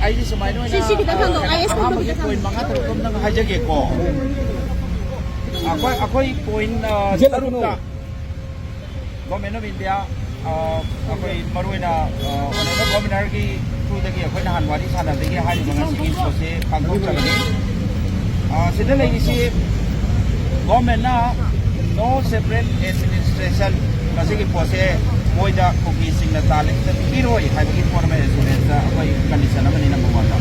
I just might know. I point mga tarukom ng hajage ko. Ako'y point taruka. Government of India. Ako'y maruin na governor ki through the ako'y nahanwari sana degi hari mga sige sose pangkok chagani. Sida lagi si government na no separate administration kasi ki pose moida kuki sing na talent na piroi hai bagi formal insurance da ako'y condition naman ni number 1 da.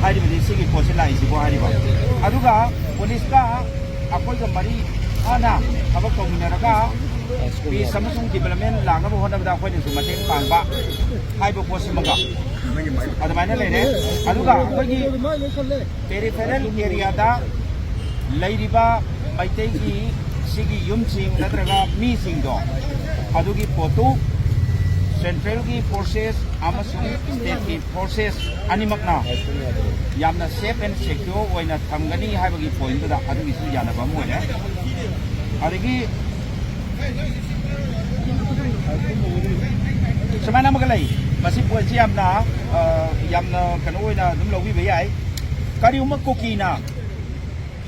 Hari bagi sige pose lai si ko hari ba. Aduga police ka ako'y gamari ana habak kominaraga pi Samsung development lang na buhon na ako'y nito mateng pangba hai bo pose maga. Adamana lene aduga ako'y peripheral area da lairiba maitai ki sigi yumsing natraga mi singdo adugi poto central ki forces amasung state ki forces animak na yamna safe and secure oina thamgani haibagi point da adugi su yana ba mo ne adigi samana magalai masi poisi yamna kanu oina dum logi be yai kari umak kokina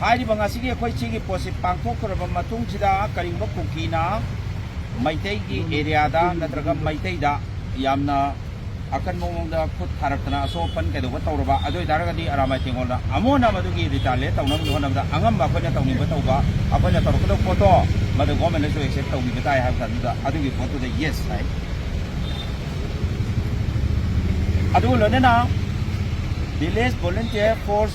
hari banga sige khoi chigi posi pangthok koraba matung sida kari umak kokina maitai ki area da natraga maitai da yamna akan momongda khut tharakna so pan ke do tawraba adoi daragadi Arambai Tengol da amona madugi retaliate tawnam do hanamda angam ba khona tawni ba tawba apana tarokdo photo madu government so accept tawni ba tai ha da adugi photo da yes right adu lona village volunteer force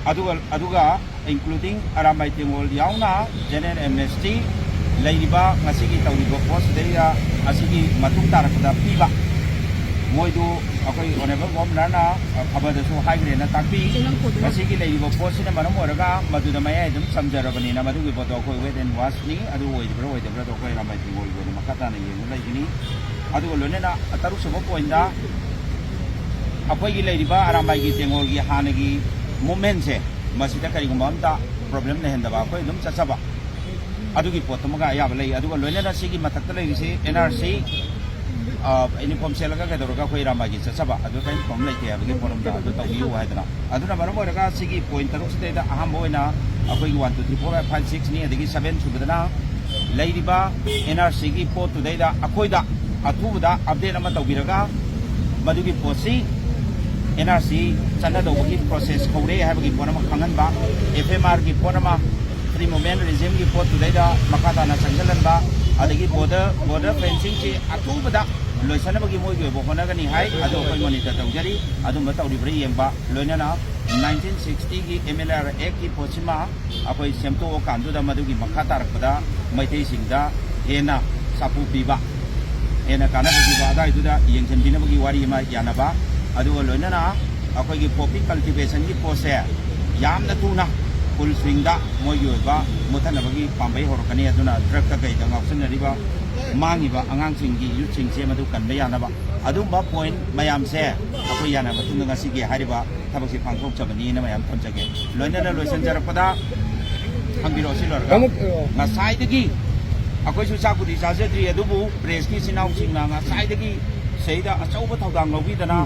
aduga including Arambai Tengol yauna general amnesty Lairiba ngasigi tawnibo post deya asigi matung tarakda piba moidu akoi honorable governor na abada so haigre na takpi ngasigi lairibo post na manam oraga maduda maya dum samjarabani na madugi bodo akoi wet and wash ni adu oidibro to koi Arambai Tengol go makata na yengu laigini adu lonena ataru sobo poinda akoi gi lairiba Arambai gi Tengol gi hanagi movement se masida kari gumamta problem na henda ba akoi dum chachaba adugi pot maga ya balai aduga loinena sigi matakta lai si NRC uniform selaga ka doroga khoi Arambai gi chachaba adu kain pom lai te abagi forum da adu tawiu haidana aduna maram oraga sigi point taruk site da aham boina akoi 1 2 3 4 5 6 ni adigi 7 subadana lairiba NRC gi pot tudai da akoi da athubuda update ama tawbiraga madugi posi NRC chana do gi process khore habagi ponama khangan ba FMR gi ponama free movement regime ki pot today da makata na sangalan ba adagi border fencing ki atubada loisana bagi moi ge bo hona gani hai ado koi monitor tawjari adum ba tawri bre yemba loina na 1960 ki MLR Act ki posima akoi semto kandu da madu ki makata rakpada maitai singda hena sapu piba hena kana bagi ba da idu da yengchen bina bagi wari ma yana ba adu loina na akoi ki poppy cultivation ki pose yamna tuna full swing da moyo ba muthana bagi pambai horokani aduna drug ka gai da ngapsna riba mangi ba angang singgi youth sing se madu kan bayana ba adu ba point mayam se akoi yana ba tunga sigi hariba thabasi phangthok chabani na mayam thonjage loina na loisan jarapada hambiro silorga na sai dagi akoi su sakudi sajadri adubu press ki sinau singna nga sai dagi seida achauba thodang lobi dana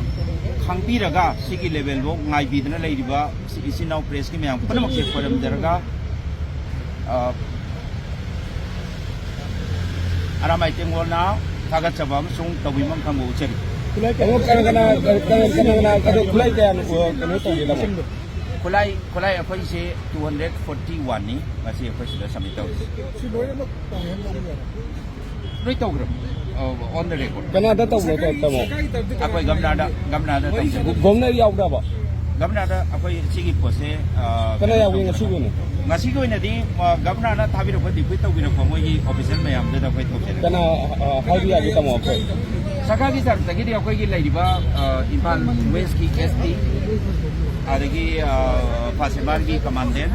khangpiraga sigi level bo ngai bidna leiriba isinau press ki mayam panamak se forum jaraga Arambai Tengol na thagat chabam sung tawimam khamu cheri kulai kaya kanu tawila mo kulai akoi se 241 ni masi akoi sida samitaw Roi tawgram on the record kana da tawlo tamo akoi gamnada gomna yawda ba gamnada akoi sigi pose kana yawi ngasigo no ngasigo ina di gamnada thabiro ko dipui tawbiro ko moi official mayam da akoi thokse kana haubi ya tamo ko saka gi tar tagi di akoi gi lairiba Imphal West ki SP adagi Pasimar gi commandant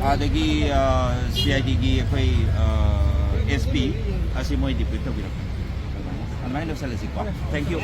adagi CID gi akoi SP asi moi dipui tawbiro anmai lo salasi ko thank you